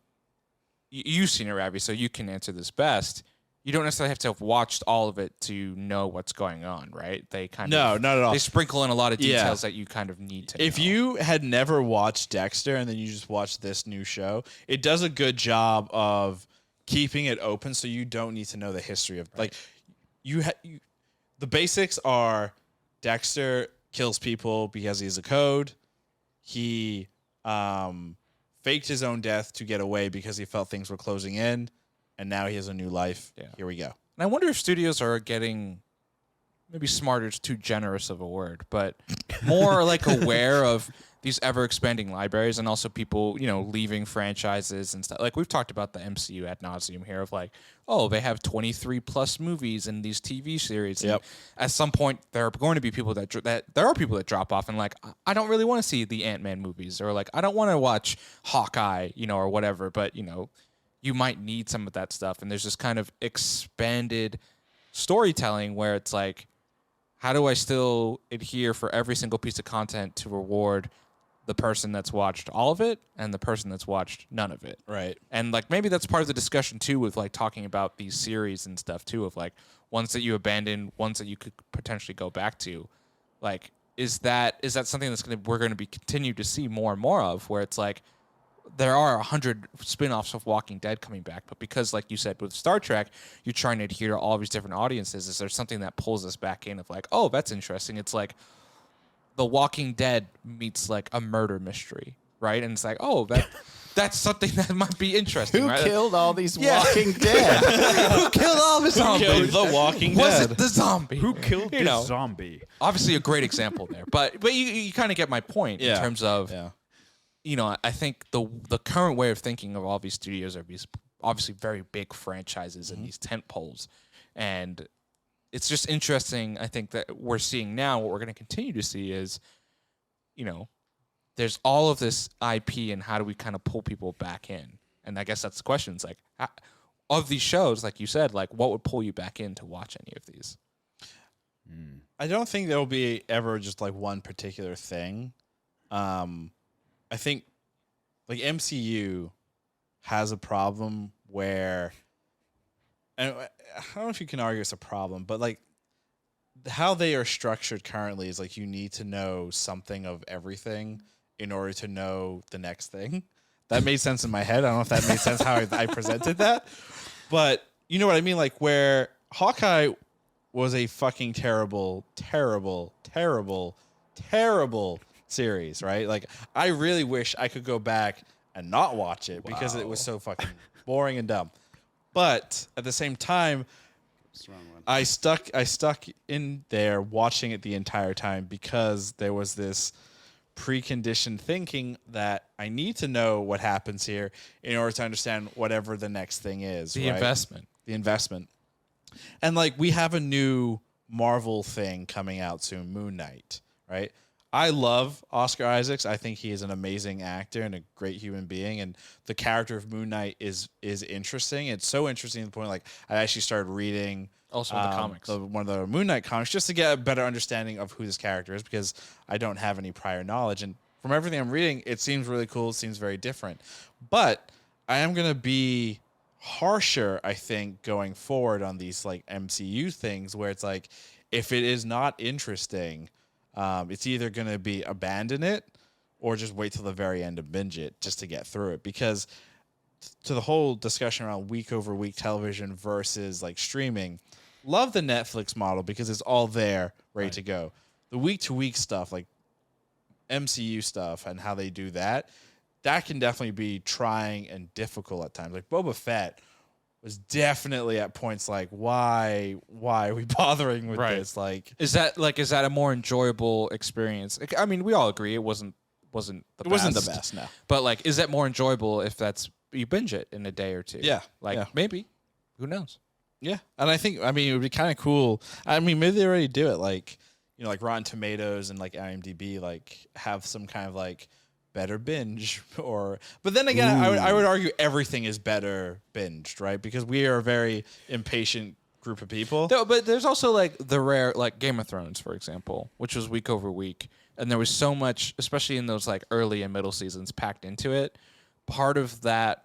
you've seen it, Ravi, so you can answer this best. You don't necessarily have to have watched all of it to know what's going on, right? They No, not at all. They sprinkle in a lot of details that you kind of need to know. If you had never watched Dexter and then you just watched this new show, it does a good job of keeping it open so you don't need to know the history of like the basics are Dexter kills people because he's a code. He faked his own death to get away because he felt things were closing in, and now he has a new life. Yeah. Here we go. And I wonder if studios are getting maybe smarter is too generous of a word, but more like aware of these ever expanding libraries, and also people, leaving franchises and stuff. Like we've talked about the MCU ad nauseum here of like, oh, they have 23 plus movies in these TV series. Yep. And at some point, there are going to be people that there are people that drop off and like, I don't really want to see the Ant-Man movies, or like, I don't want to watch Hawkeye, or whatever. But you might need some of that stuff, and there's this kind of expanded storytelling where it's like, how do I still adhere for every single piece of content to reward the person that's watched all of it and the person that's watched none of it? Right. And like maybe that's part of the discussion too, with like talking about these series and stuff too, of like ones that you abandoned, ones that you could potentially go back to. Like, is that something that's we're gonna be continue to see more and more of, where it's like there are 100 spin-offs of Walking Dead coming back, but because, like you said, with Star Trek, you're trying to adhere to all these different audiences, is there something that pulls us back in of like, oh, that's interesting. It's like The Walking Dead meets like a murder mystery, right? And it's like, oh, that's something that might be interesting. Who right? killed all these Walking Dead? Who killed all the zombies? Killed the Walking Was Dead. it the zombie? Who killed You this know. zombie? Obviously, a great example there, but you kind of get my point in terms of. Yeah. I think the current way of thinking of all these studios are these obviously very big franchises and these tent poles. And it's just interesting, I think, that we're seeing now, what we're going to continue to see is, there's all of this IP and how do we kind of pull people back in? And I guess that's the question. It's like, of these shows, like you said, like what would pull you back in to watch any of these? I don't think there will be ever just like one particular thing. I think like MCU has a problem where, and I don't know if you can argue it's a problem, but like how they are structured currently is like you need to know something of everything in order to know the next thing. That made sense in my head. I don't know if that made sense how I presented that, but you know what I mean? Like where Hawkeye was a fucking terrible, terrible, terrible, terrible series, right? Like I really wish I could go back and not watch it because it was so fucking boring and dumb. But at the same time, I stuck in there watching it the entire time because there was this preconditioned thinking that I need to know what happens here in order to understand whatever the next thing is. The investment. And like we have a new Marvel thing coming out soon, Moon Knight, right? I love Oscar Isaacs. I think he is an amazing actor and a great human being. And the character of Moon Knight is interesting. It's so interesting to the point like I actually started reading also the comics, one of the Moon Knight comics, just to get a better understanding of who this character is because I don't have any prior knowledge. And from everything I'm reading, it seems really cool. It seems very different. But I am going to be harsher, I think, going forward on these like MCU things where it's like, if it is not interesting, it's either going to be abandon it or just wait till the very end and binge it just to get through it. Because to the whole discussion around week over week television versus like streaming, love the Netflix model because it's all there ready to go. The week to week stuff, like MCU stuff and how they do that can definitely be trying and difficult at times. Like Boba Fett was definitely at points like, why are we bothering with this? Like, is that a more enjoyable experience? I mean, we all agree it wasn't the best. No. But like, is that more enjoyable if you binge it in a day or two? Yeah. Maybe. Who knows? Yeah. And I think, it would be kind of cool. I mean, maybe they already do it. Like, like Rotten Tomatoes and like IMDb, like have some kind of like better binge but then again, I would argue everything is better binged, right? Because we are a very impatient group of people. No, but there's also like the rare, like Game of Thrones, for example, which was week over week. And there was so much, especially in those like early and middle seasons packed into it. Part of that,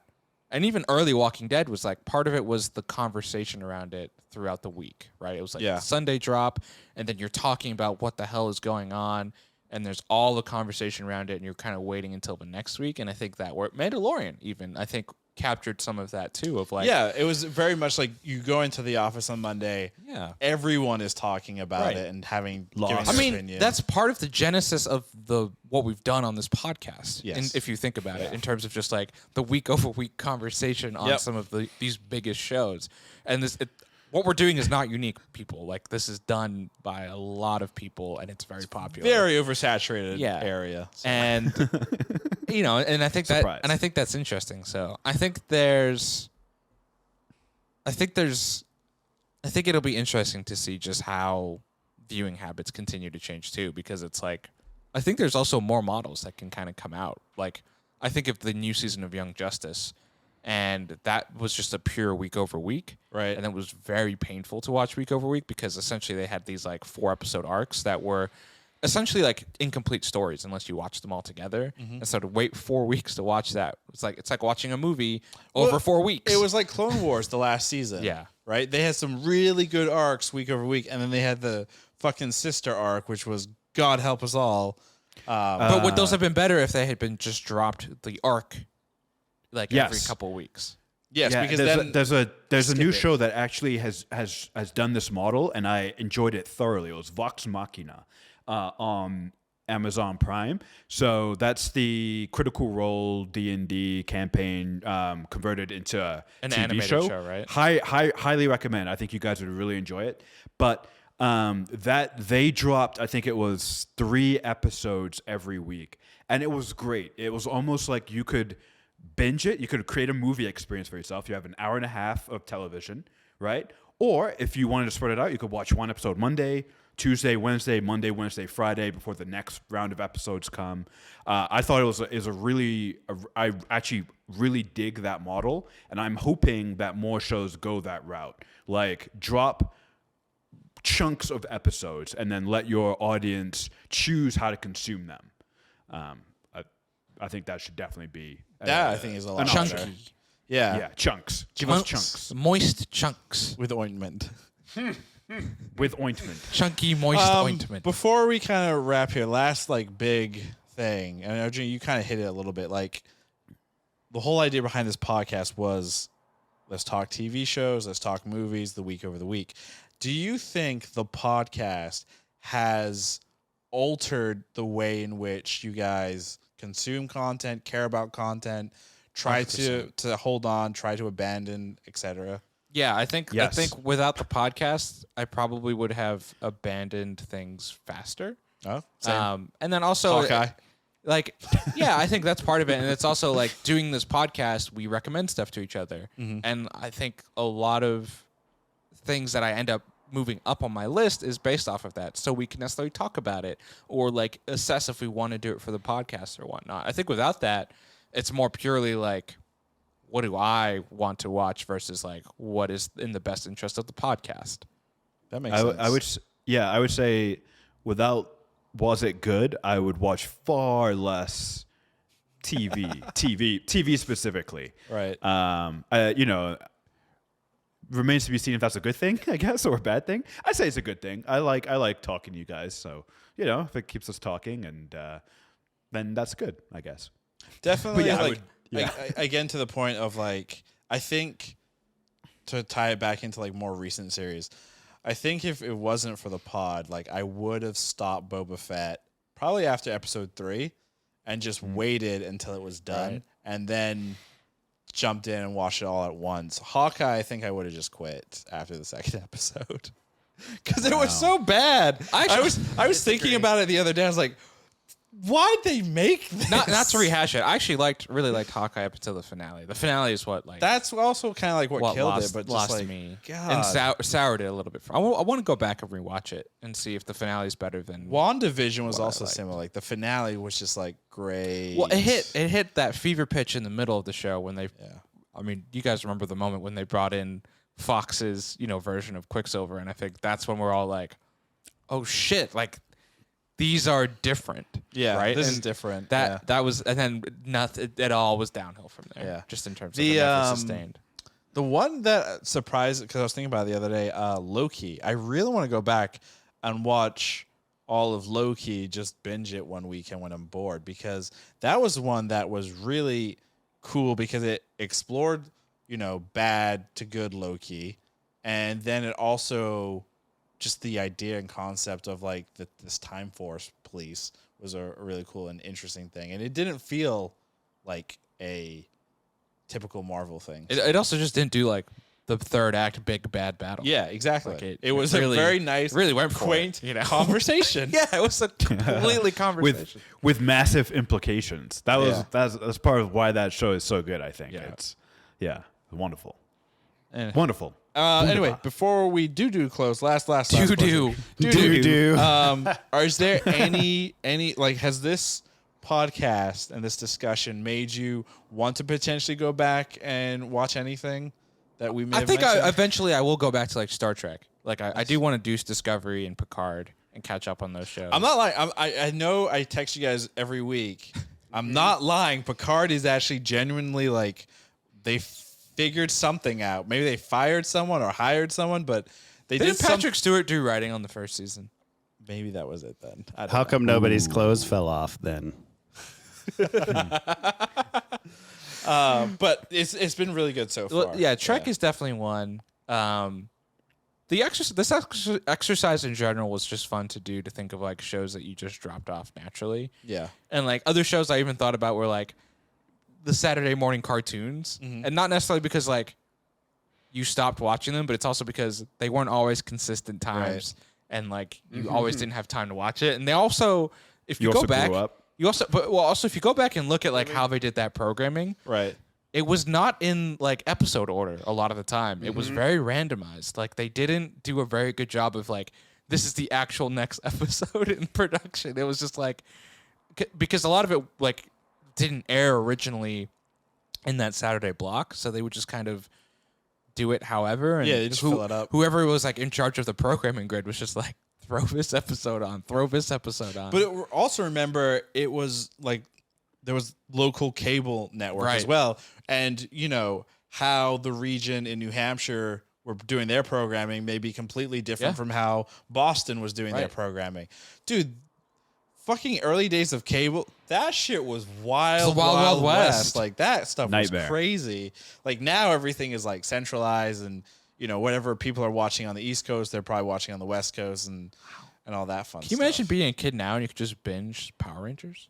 and even early Walking Dead was like, part of it was the conversation around it throughout the week, right? It was like the Sunday drop, and then you're talking about what the hell is going on. And there's all the conversation around it, and you're kind of waiting until the next week. And I think that Mandalorian even, I think, captured some of that too. Of like, it was very much like you go into the office on Monday. Yeah, everyone is talking about it and having lost. Opinion. That's part of the genesis of what we've done on this podcast. Yes, if you think about it, in terms of just like the week over week conversation on some of these biggest shows, and what we're doing is not unique, people. Like, this is done by a lot of people, and it's very popular. Very oversaturated area. So. And, and I think that's interesting. So I think it'll be interesting to see just how viewing habits continue to change too, because it's like, I think there's also more models that can kind of come out. Like, I think of the new season of Young Justice, and that was just a pure week over week. Right. And it was very painful to watch week over week because essentially they had these like 4-episode arcs that were essentially like incomplete stories unless you watch them all together. Mm-hmm. And so to wait 4 weeks to watch that, it's like watching a movie over 4 weeks. It was like Clone Wars the last season. Yeah. Right? They had some really good arcs week over week, and then they had the fucking sister arc, which was God help us all. But would those have been better if they had been just dropped the arc every couple weeks? Yes, because there's a new show that actually has done this model, and I enjoyed it thoroughly. It was Vox Machina on Amazon Prime. So that's the Critical Role D&D campaign converted into an TV animated show, right? Highly recommend. I think you guys would really enjoy it. But that they dropped, I think it was 3 episodes every week, and it was great. It was almost like you could binge it. You could create a movie experience for yourself. You have an hour and a half of television, right? Or if you wanted to spread it out, you could watch one episode Monday, Tuesday, Wednesday, Monday, Wednesday, Friday before the next round of episodes come. I thought I actually really dig that model, and I'm hoping that more shows go that route. Like drop chunks of episodes and then let your audience choose how to consume them. I think that should definitely be That I think is a lot Chunky. better. Yeah. chunks. Give us chunks Moist chunks. With ointment. with ointment. Chunky, moist ointment. Before we kind of wrap here, last like big thing, and Arjun, you kind of hit it a little bit. Like the whole idea behind this podcast was, let's talk TV shows, let's talk movies, the week over the week. Do you think the podcast has altered the way in which you guys consume content, care about content, try to hold on, try to abandon, etc.? Yeah, I think Yes. without the podcast, I probably would have abandoned things faster. Oh, same. And then also, Hawkeye. Yeah, I think that's part of it. And it's also like doing this podcast, we recommend stuff to each other. And I think a lot of things that I end up moving up on my list is based off of that. So we can necessarily talk about it or like assess if we want to do it for the podcast or whatnot. I think without that, it's more purely like, what do I want to watch versus like what is in the best interest of the podcast. That makes sense. I would say without Was It Good, I would watch far less TV specifically. Right. Remains to be seen if that's a good thing, I guess, or a bad thing. I say it's a good thing. I like talking to you guys, so if it keeps us talking, and then that's good, I guess. Definitely. But yeah, Again, to the point of like, I think to tie it back into like more recent series, I think if it wasn't for the pod, like I would have stopped Boba Fett probably after episode 3 and just waited until it was done, Right. and then jumped in and watched it all at once. Hawkeye, I think I would have just quit after the second episode because it was so bad. I was thinking about it the other day. I was like, why'd they make this? Not to rehash it. I actually really liked Hawkeye up until the finale. The finale is what like That's also kind of like what killed lost, it, but lost just like me God. and soured it a little bit. I want to go back and rewatch it and see if the finale is better than. WandaVision was what I also liked. similar. Like the finale was just like great. Well, it hit that fever pitch in the middle of the show when they. Yeah. I mean, you guys remember the moment when they brought in Fox's version of Quicksilver, and I think that's when we're all like, "Oh shit!" Like these are different. Yeah, right. This And is different. That was, and then nothing. It all was downhill from there. Yeah. Just in terms The, of the Netflix sustained. The one that surprised, because I was thinking about it the other day, Loki. I really want to go back and watch all of Loki, just binge it one weekend when I'm bored, because that was one that was really cool because it explored, bad to good Loki. And then it also, just the idea and concept of like this Time Force police was a really cool and interesting thing. And it didn't feel like a typical Marvel thing. It also just didn't do like the third act big bad battle. Yeah, exactly. Like it was really, a very nice, really went for quaint it, conversation. Yeah, it was a completely conversation. with massive implications. That was Yeah. that's part of why that show is so good. I think Yeah. it's wonderful, Eh. wonderful. Anyway, before we do close, last Do question. do. Is there any like, has this podcast and this discussion made you want to potentially go back and watch anything that we may I have think mentioned? eventually I will go back to like Star Trek. Like I do want to do Discovery and Picard and catch up on those shows. I'm not lying. I know I text you guys every week. I'm not lying. Picard is actually genuinely like, they figured something out. Maybe they fired someone or hired someone, but they Didn't did Patrick Stewart do writing on the first season? Maybe that was it then. I don't How know. come nobody's clothes fell off then? But it's been really good so far. Well, yeah, Trek is definitely one. This exercise in general was just fun to do, to think of like shows that you just dropped off naturally. Yeah. And like other shows I even thought about were like the Saturday morning cartoons, and not necessarily because like you stopped watching them, but it's also because they weren't always consistent times, and like you always didn't have time to watch it. And they also, if you, You go also back, grew up. You also, also if you go back and look at like how they did that programming, Right. it was not in like episode order a lot of the time. It was very randomized. Like they didn't do a very good job of like, this is the actual next episode in production. It was just like, because a lot of it like didn't air originally in that Saturday block, so they would just kind of do it however. And Yeah, they just fill it up. Whoever was like in charge of the programming grid was just like, throw this episode on, throw this episode on. But also remember, it was like there was local cable network as Right. well, and you know how the region in New Hampshire were doing their programming may be completely different Yeah. from how Boston was doing their Right. programming. Dude, fucking early days of cable, that shit was wild, It's the Wild West. Like that stuff Nightmare. was crazy. Like now everything is like centralized, and you know whatever people are watching on the East Coast, they're probably watching on the West Coast, and all that fun. Can you imagine being a kid now and you could just binge Power Rangers?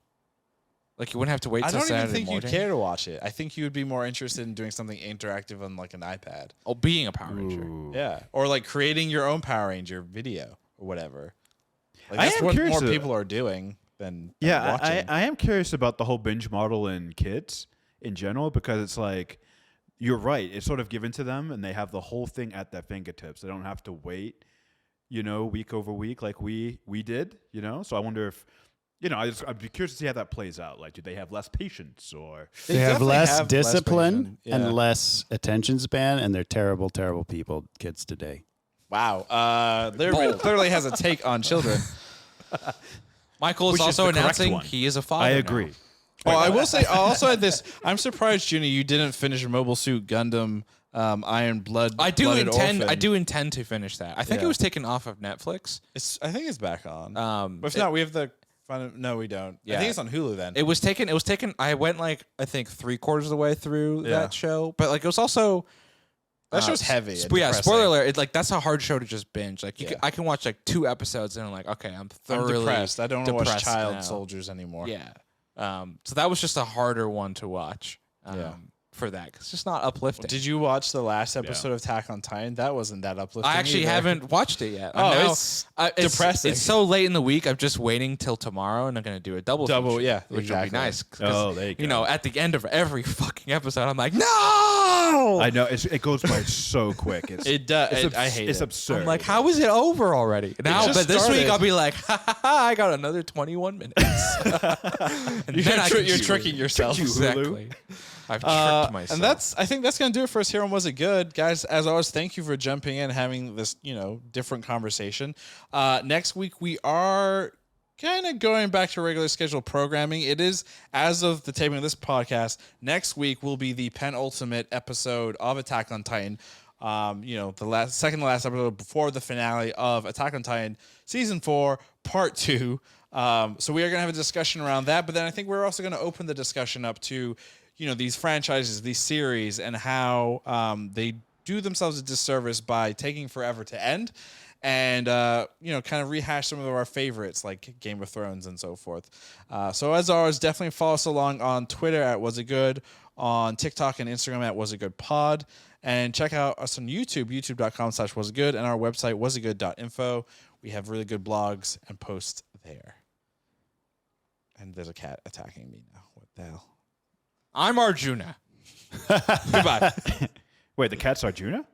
Like you wouldn't have to wait I till don't even Saturday think morning. you'd care to watch it. I think you would be more interested in doing something interactive on like an iPad. Oh, being a Power Ranger. Ooh. Yeah, or like creating your own Power Ranger video or whatever. Like, I that's am what curious more to- people are doing than Yeah, watching. I am curious about the whole binge model in kids in general, because it's like, you're right. It's sort of given to them and they have the whole thing at their fingertips. They don't have to wait, you know, week over week like we did, you know? So I wonder if, you know, I'd be curious to see how that plays out. Like, do they have less patience or? They have definitely less have discipline patience. Yeah. and less attention span, and they're terrible, terrible people, kids today. Wow. Larry clearly has a take on children. Michael is Which is also the correct announcing one. he is a father. I now. agree. Oh, I will say, I also had this. I'm surprised, Junie, you didn't finish Mobile Suit Gundam Iron Blood. I do Blooded intend. I Orphan. do intend to finish that. I think Yeah. it was taken off of Netflix. I think it's back on. But if it- not, we have the. No, we don't. I Yeah. think it's on Hulu then. It was taken. It was taken. I went like I think 3/4 of the way through Yeah. that show, but like it was also that show's heavy. and Yeah, depressing. spoiler alert. That's a hard show to just binge. Like Yeah. I can watch like 2 episodes and I'm like, okay, I'm I'm thoroughly depressed. I don't want to watch depressed child now. soldiers anymore. Yeah. So that was just a harder one to watch. Yeah. For that, 'cause it's just not uplifting. Did you watch the last episode of Attack on Titan? That wasn't that uplifting. I actually either. haven't watched it yet. Oh, Now- it's it's depressing. It's so late in the week. I'm just waiting till tomorrow, and I'm gonna do a double. Double, feature, yeah, which exactly. would be nice. 'Cause, Oh, there you go. You know, at the end of every fucking episode, I'm like, no. I know it goes by so quick. It's, It does. It's I hate it's it. absurd. I'm like, how is it over already? Now, just but this started. week I'll be like, ha ha ha! I got another 21 minutes. And then I can You're see- tricking yourself. Exactly. I've tricked myself. And I think that's gonna do it for us here on Was It Good, guys. As always, thank you for jumping in, having this different conversation. Next week we are kind of going back to regular scheduled programming. It is, as of the taping of this podcast, next week will be the penultimate episode of Attack on Titan. The second to last episode before the finale of Attack on Titan season 4, part 2. So we are gonna have a discussion around that, but then I think we're also gonna open the discussion up to these franchises, these series, and how they do themselves a disservice by taking forever to end, and kind of rehash some of our favorites like Game of Thrones and so forth. So as always, definitely follow us along on Twitter at Was It Good, on TikTok and Instagram at Was It Good Pod, and check out us on YouTube, youtube.com/wasitgood, and our website wasitgood.info. We have really good blogs and posts there. And there's a cat attacking me now. What the hell? I'm Arjuna. Goodbye. Wait, the cat's Arjuna?